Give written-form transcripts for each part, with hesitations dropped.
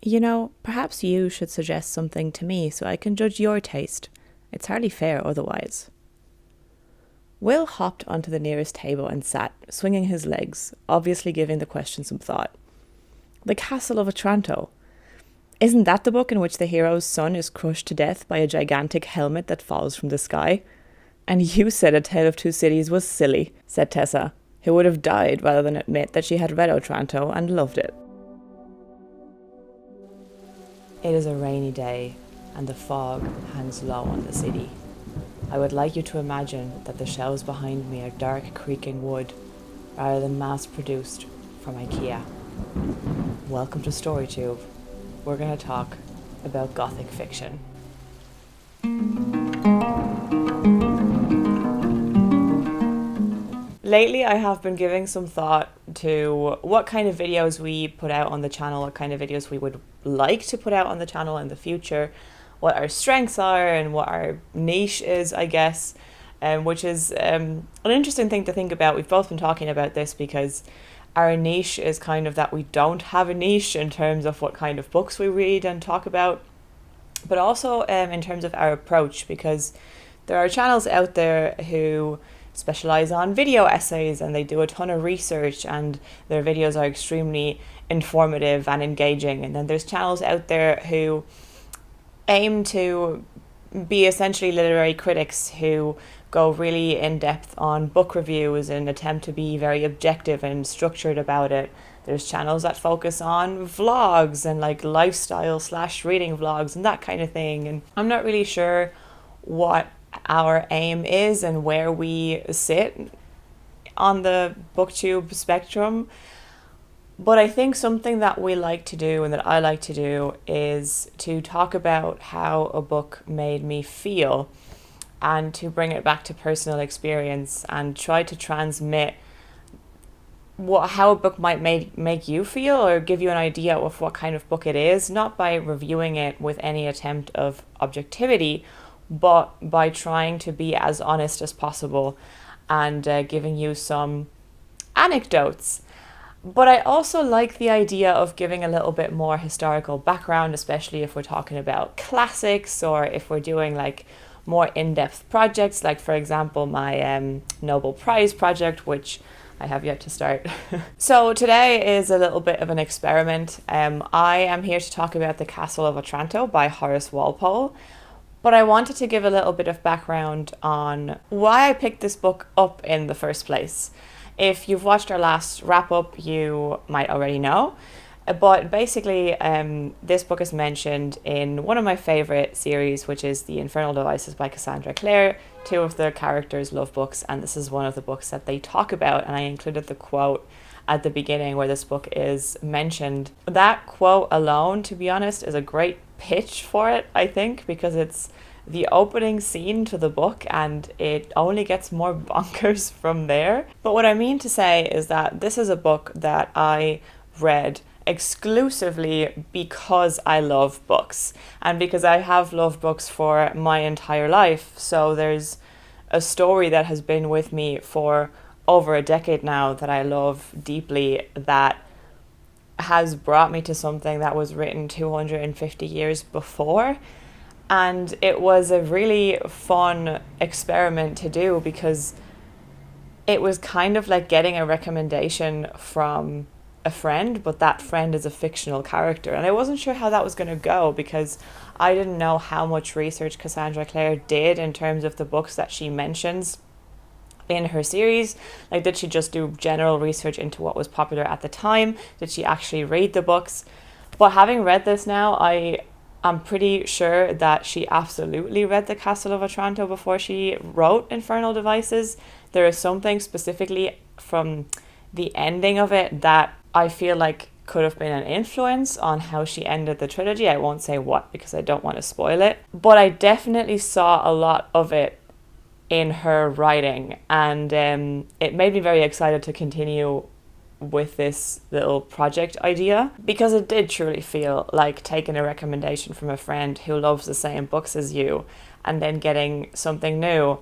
You know, perhaps you should suggest something to me so I can judge your taste. It's hardly fair otherwise. Will hopped onto the nearest table and sat, swinging his legs, obviously giving the question some thought. The Castle of Otranto. Isn't that the book in which the hero's son is crushed to death by a gigantic helmet that falls from the sky? And you said A Tale of Two Cities was silly, said Tessa, who would have died rather than admit that she had read Otranto and loved it. It is a rainy day, and the fog hangs low on the city. I would like you to imagine that the shelves behind me are dark, creaking wood, rather than mass-produced from IKEA. Welcome to StoryTube. We're going to talk about Gothic fiction. Lately, I have been giving some thought to what kind of videos we put out on the channel, what kind of videos we would like to put out on the channel in the future, what our strengths are and what our niche is, I guess, which is an interesting thing to think about. We've both been talking about this because our niche is kind of that we don't have a niche in terms of what kind of books we read and talk about, but also in terms of our approach, because there are channels out there who specialize on video essays and they do a ton of research and their videos are extremely informative and engaging. And then there's channels out there who aim to be essentially literary critics who go really in depth on book reviews and attempt to be very objective and structured about it. There's channels that focus on vlogs and like lifestyle / reading vlogs and that kind of thing. And I'm not really sure what our aim is and where we sit on the booktube spectrum. But I think something that we like to do and that I like to do is to talk about how a book made me feel and to bring it back to personal experience and try to transmit how a book might make you feel or give you an idea of what kind of book it is, not by reviewing it with any attempt of objectivity, but by trying to be as honest as possible and giving you some anecdotes. But I also like the idea of giving a little bit more historical background, especially if we're talking about classics or if we're doing like more in-depth projects, like for example my Nobel Prize project, which I have yet to start. So today is a little bit of an experiment. I am here to talk about The Castle of Otranto by Horace Walpole. But I wanted to give a little bit of background on why I picked this book up in the first place. If you've watched our last wrap-up, you might already know. But basically, this book is mentioned in one of my favourite series, which is The Infernal Devices by Cassandra Clare. Two of the characters love books, and this is one of the books that they talk about. And I included the quote at the beginning where this book is mentioned. That quote alone, to be honest, is a great pitch for it, I think, because it's the opening scene to the book and it only gets more bonkers from there. But what I mean to say is that this is a book that I read exclusively because I love books and because I have loved books for my entire life. So there's a story that has been with me for over a decade now that I love deeply, that has brought me to something that was written 250 years before. And it was a really fun experiment to do because it was kind of like getting a recommendation from a friend, but that friend is a fictional character. And I wasn't sure how that was going to go because I didn't know how much research Cassandra Clare did in terms of the books that she mentions in her series. Like, did she just do general research into what was popular at the time? Did she actually read the books? But having read this now, I'm pretty sure that she absolutely read The Castle of Otranto before she wrote Infernal Devices. There is something specifically from the ending of it that I feel like could have been an influence on how she ended the trilogy. I won't say what because I don't want to spoil it. But I definitely saw a lot of it in her writing, and it made me very excited to continue with this little project idea because it did truly feel like taking a recommendation from a friend who loves the same books as you and then getting something new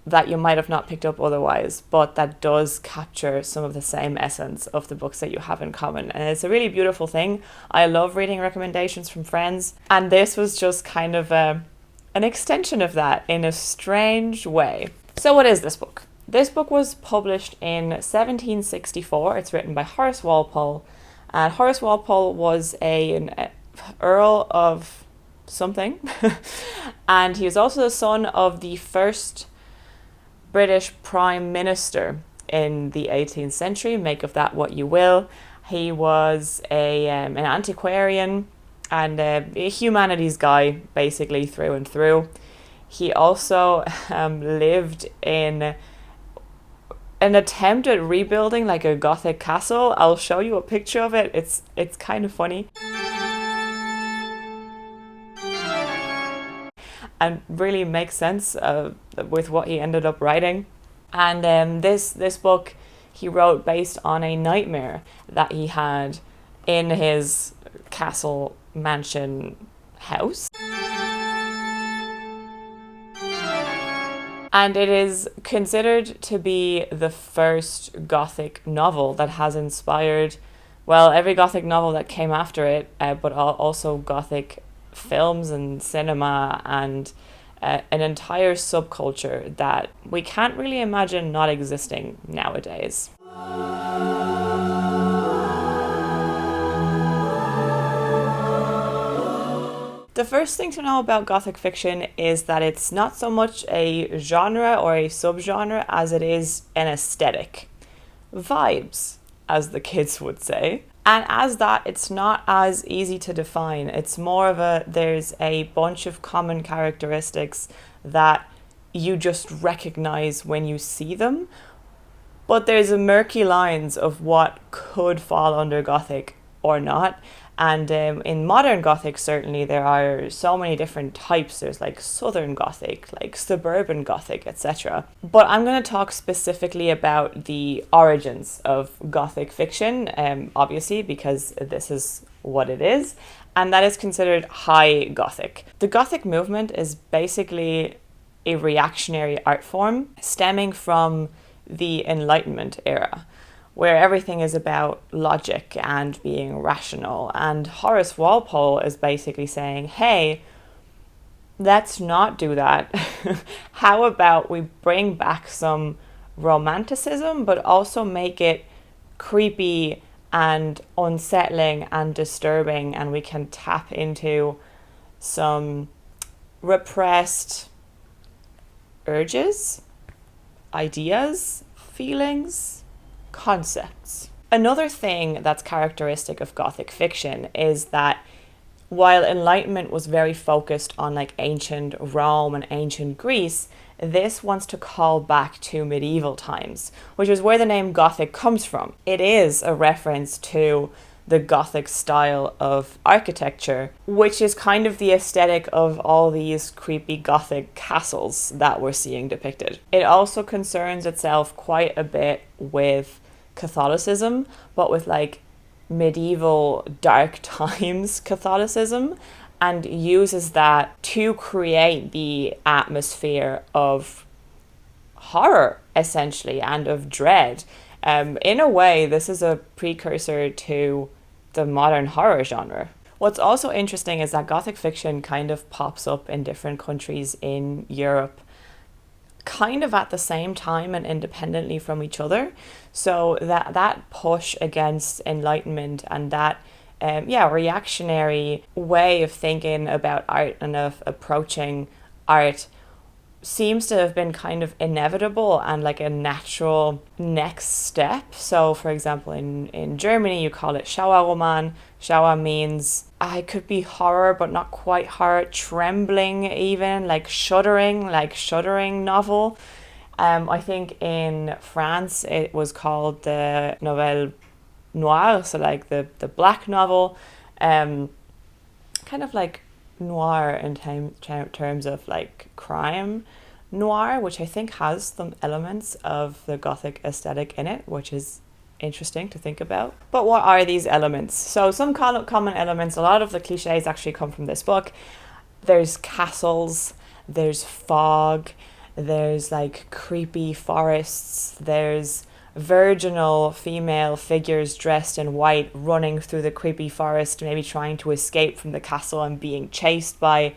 that you might have not picked up otherwise, but that does capture some of the same essence of the books that you have in common. And it's a really beautiful thing. I love reading recommendations from friends, and this was just kind of an extension of that in a strange way. So what is this book? This book was published in 1764. It's written by Horace Walpole, and Horace Walpole was an Earl of something, and he was also the son of the first British Prime Minister in the 18th century. Make of that what you will. He was an antiquarian and a humanities guy, basically through and through. He also lived in an attempt at rebuilding like a Gothic castle. I'll show you a picture of it. It's kind of funny. And really makes sense with what he ended up writing. And this book he wrote based on a nightmare that he had in his castle mansion house. And it is considered to be the first Gothic novel that has inspired, well, every Gothic novel that came after it, but also Gothic films and cinema and an entire subculture that we can't really imagine not existing nowadays. The first thing to know about Gothic fiction is that it's not so much a genre or a subgenre as it is an aesthetic. Vibes, as the kids would say. And as that, it's not as easy to define. It's more of there's a bunch of common characteristics that you just recognize when you see them. But there's a murky lines of what could fall under Gothic or not. And in modern Gothic, certainly, there are so many different types. There's like Southern Gothic, like Suburban Gothic, etc. But I'm going to talk specifically about the origins of Gothic fiction, obviously, because this is what it is. And that is considered High Gothic. The Gothic movement is basically a reactionary art form stemming from the Enlightenment era, where everything is about logic and being rational. And Horace Walpole is basically saying, hey, let's not do that. How about we bring back some romanticism, but also make it creepy and unsettling and disturbing, and we can tap into some repressed urges, ideas, feelings, concepts. Another thing that's characteristic of Gothic fiction is that while Enlightenment was very focused on like ancient Rome and ancient Greece, this wants to call back to medieval times, which is where the name Gothic comes from. It is a reference to the Gothic style of architecture, which is kind of the aesthetic of all these creepy Gothic castles that we're seeing depicted. It also concerns itself quite a bit with Catholicism, but with like medieval dark times Catholicism, and uses that to create the atmosphere of horror, essentially, and of dread. In a way, this is a precursor to the modern horror genre. What's also interesting is that Gothic fiction kind of pops up in different countries in Europe, kind of at the same time and independently from each other. So that push against Enlightenment and that reactionary way of thinking about art and of approaching art seems to have been kind of inevitable and like a natural next step. So for example, in Germany you call it Schauerroman. Schauer means it could be horror but not quite horror, trembling even, like shuddering novel. I think in France it was called the Nouvelle Noire, so like the black novel, kind of like noir in terms of like crime noir, which I think has some elements of the Gothic aesthetic in it, which is interesting to think about. But what are these elements? So some common elements, a lot of the cliches actually come from this book. There's castles, there's fog, there's like creepy forests, there's virginal female figures dressed in white running through the creepy forest, maybe trying to escape from the castle and being chased by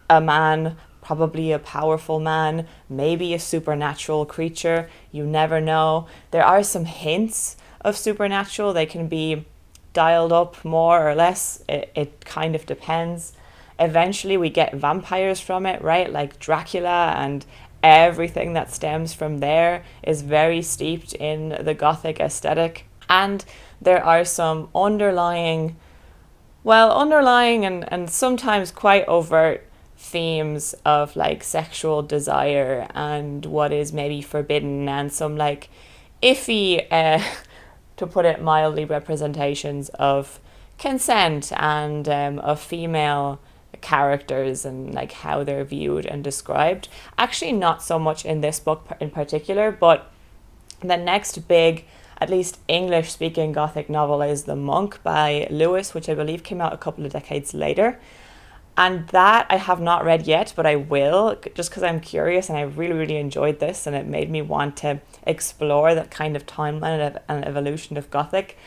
a man, probably a powerful man, maybe a supernatural creature. You never know. There are some hints of supernatural. They can be dialed up more or less. It kind of depends. Eventually we get vampires from it, right? Like Dracula, and everything that stems from there is very steeped in the Gothic aesthetic. And there are some underlying and sometimes quite overt themes of like sexual desire and what is maybe forbidden, and some like iffy, to put it mildly, representations of consent and of female characters and like how they're viewed and described. Actually, not so much in this book in particular, but the next big, at least English speaking Gothic novel is The Monk by Lewis, which I believe came out a couple of decades later. And that I have not read yet, but I will, just because I'm curious, and I really, really enjoyed this, and it made me want to explore that kind of timeline and evolution of Gothic.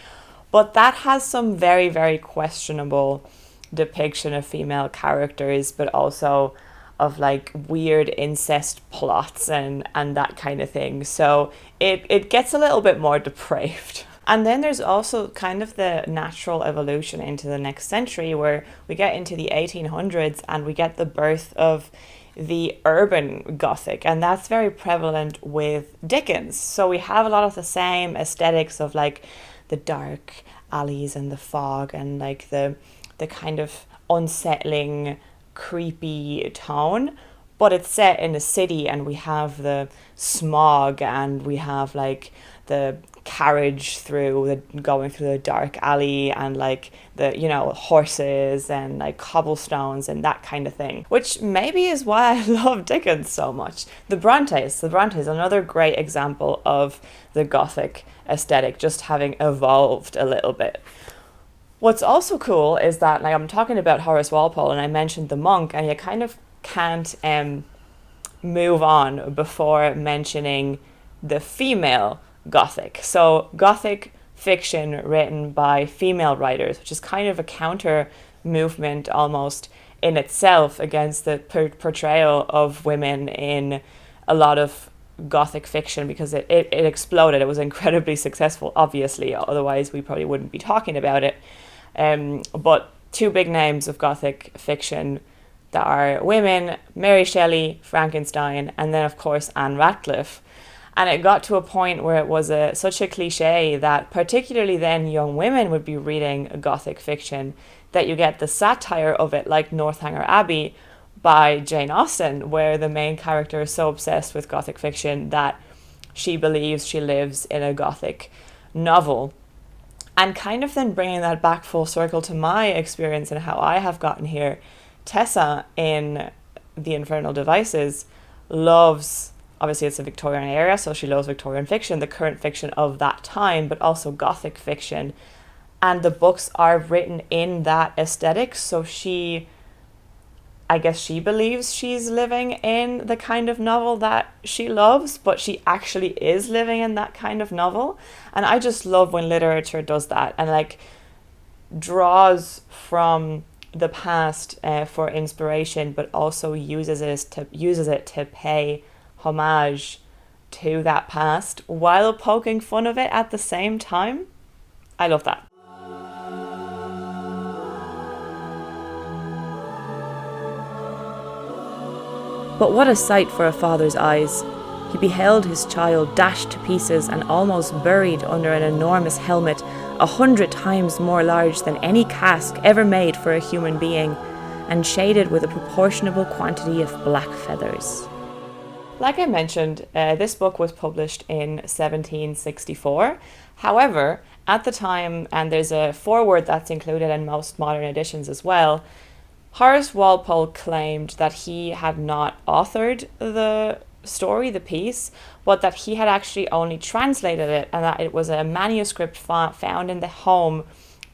But that has some very, very questionable depiction of female characters, but also of like weird incest plots and that kind of thing. So it gets a little bit more depraved. And then there's also kind of the natural evolution into the next century, where we get into the 1800s and we get the birth of the urban Gothic, and that's very prevalent with Dickens. So we have a lot of the same aesthetics of like the dark alleys and the fog and like the kind of unsettling, creepy tone, but it's set in a city, and we have the smog, and we have like the carriage going through the dark alley, and like the, you know, horses and like cobblestones and that kind of thing, which maybe is why I love Dickens so much. The Brontes, another great example of the Gothic aesthetic just having evolved a little bit. What's also cool is that, like, I'm talking about Horace Walpole and I mentioned The Monk, and you kind of can't move on before mentioning the female Gothic. So Gothic fiction written by female writers, which is kind of a counter movement almost in itself against the portrayal of women in a lot of Gothic fiction, because it exploded. It was incredibly successful, obviously, otherwise we probably wouldn't be talking about it. But two big names of Gothic fiction that are women: Mary Shelley, Frankenstein, and then of course Anne Radcliffe. And it got to a point where it was such a cliche that particularly then young women would be reading Gothic fiction, that you get the satire of it, like Northanger Abbey by Jane Austen, where the main character is so obsessed with Gothic fiction that she believes she lives in a Gothic novel. And kind of then bringing that back full circle to my experience and how I have gotten here, Tessa in The Infernal Devices loves, obviously it's a Victorian era, so she loves Victorian fiction, the current fiction of that time, but also Gothic fiction. And the books are written in that aesthetic, so I guess she believes she's living in the kind of novel that she loves, but she actually is living in that kind of novel. And I just love when literature does that and like draws from the past for inspiration, but also uses it to pay homage to that past while poking fun of it at the same time. I love that. But what a sight for a father's eyes. He beheld his child dashed to pieces and almost buried under an enormous helmet 100 times more large than any casque ever made for a human being, and shaded with a proportionable quantity of black feathers. Like I mentioned, this book was published in 1764. However, at the time, and there's a foreword that's included in most modern editions as well, Horace Walpole claimed that he had not authored the story, the piece, but that he had actually only translated it, and that it was a manuscript found in the home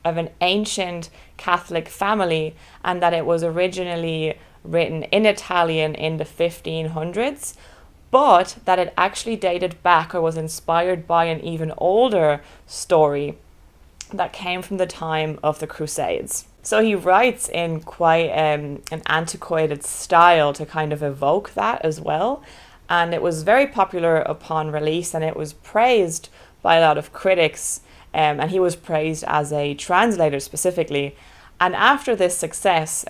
of an ancient Catholic family, and that it was originally written in Italian in the 1500s, but that it actually dated back or was inspired by an even older story that came from the time of the Crusades. So he writes in quite an antiquated style to kind of evoke that as well. And it was very popular upon release, and it was praised by a lot of critics. And he was praised as a translator specifically. And after this success,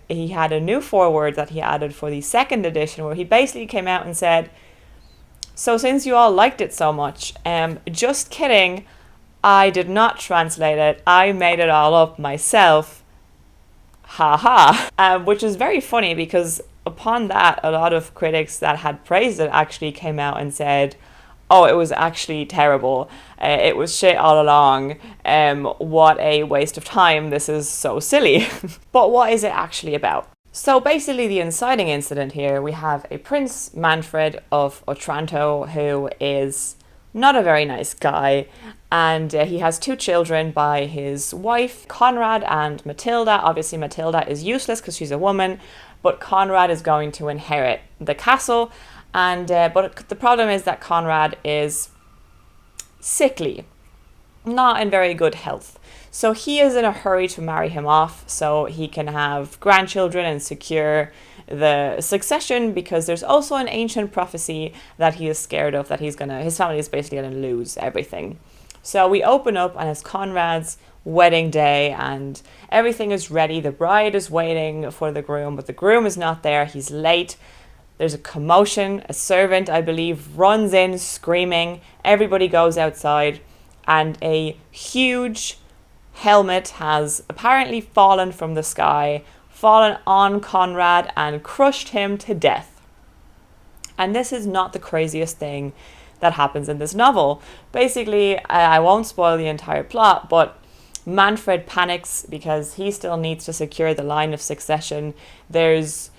he had a new foreword that he added for the second edition, where he basically came out and said, "So since you all liked it so much, just kidding, I did not translate it. I made it all up myself. Ha ha." Which is very funny, because upon that, a lot of critics that had praised it actually came out and said, "Oh, it was actually terrible. It was shit all along. What a waste of time. This is so silly." But what is it actually about? So basically, the inciting incident here, we have a Prince Manfred of Otranto who is not a very nice guy, and he has two children by his wife, Conrad and Matilda. Obviously, Matilda is useless because she's a woman, but Conrad is going to inherit the castle. And but the problem is that Conrad is sickly, not in very good health. So he is in a hurry to marry him off so he can have grandchildren and secure the succession, because there's also an ancient prophecy that he is scared of, that his family is basically going to lose everything. So we open up and it's Conrad's wedding day and everything is ready. The bride is waiting for the groom, but the groom is not there. He's late. There's a commotion. A servant, I believe, runs in screaming. Everybody goes outside, and a huge helmet has apparently fallen from the sky, fallen on Conrad and crushed him to death. And this is not the craziest thing that happens in this novel. Basically, I won't spoil the entire plot, but Manfred panics because he still needs to secure the line of succession. There's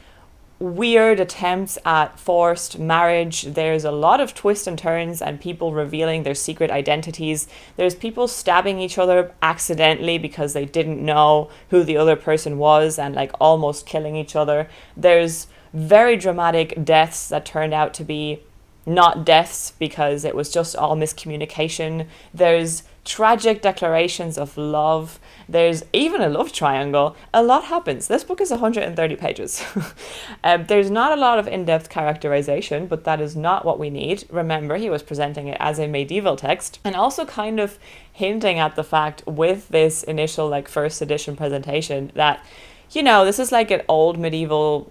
weird attempts at forced marriage. There's a lot of twists and turns and people revealing their secret identities. There's people stabbing each other accidentally because they didn't know who the other person was and like almost killing each other. There's very dramatic deaths that turned out to be not deaths because it was just all miscommunication. There's tragic declarations of love. There's even a love triangle. A lot happens. This book is 130 pages. There's not a lot of in-depth characterization, but that is not what we need. Remember, he was presenting it as a medieval text, and also kind of hinting at the fact with this initial like first edition presentation that, you know, this is like an old medieval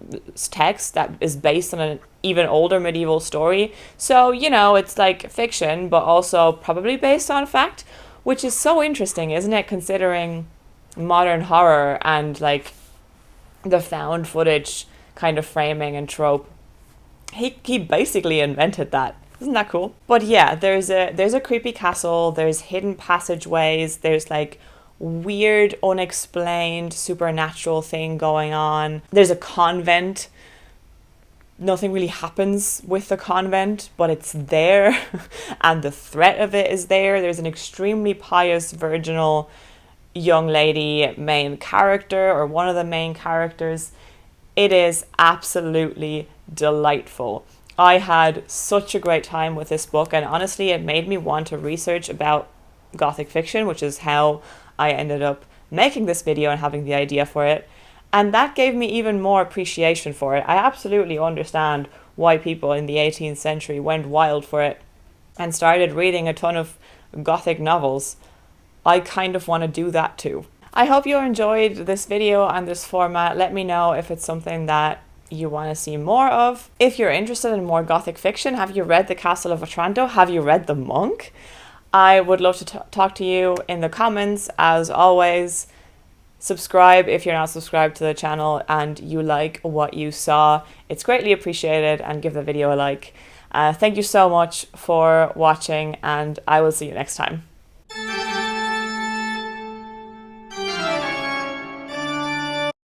text that is based on an even older medieval story. So, you know, it's like fiction, but also probably based on fact, which is so interesting, isn't it? Considering modern horror and like the found footage kind of framing and trope. He basically invented that. Isn't that cool? But yeah, there's a creepy castle, there's hidden passageways, there's like weird, unexplained, supernatural thing going on. There's a convent. Nothing really happens with the convent, but it's there and the threat of it is there. There's an extremely pious, virginal young lady main character, or one of the main characters. It is absolutely delightful. I had such a great time with this book, and honestly, it made me want to research about Gothic fiction, which is how I ended up making this video and having the idea for it. And that gave me even more appreciation for it. I absolutely understand why people in the 18th century went wild for it and started reading a ton of Gothic novels. I kind of want to do that too. I hope you enjoyed this video and this format. Let me know if it's something that you want to see more of. If you're interested in more Gothic fiction, have you read The Castle of Otranto? Have you read The Monk? I would love to talk to you in the comments. As always, subscribe if you're not subscribed to the channel and you like what you saw. It's greatly appreciated, and give the video a like. Thank you so much for watching, and I will see you next time.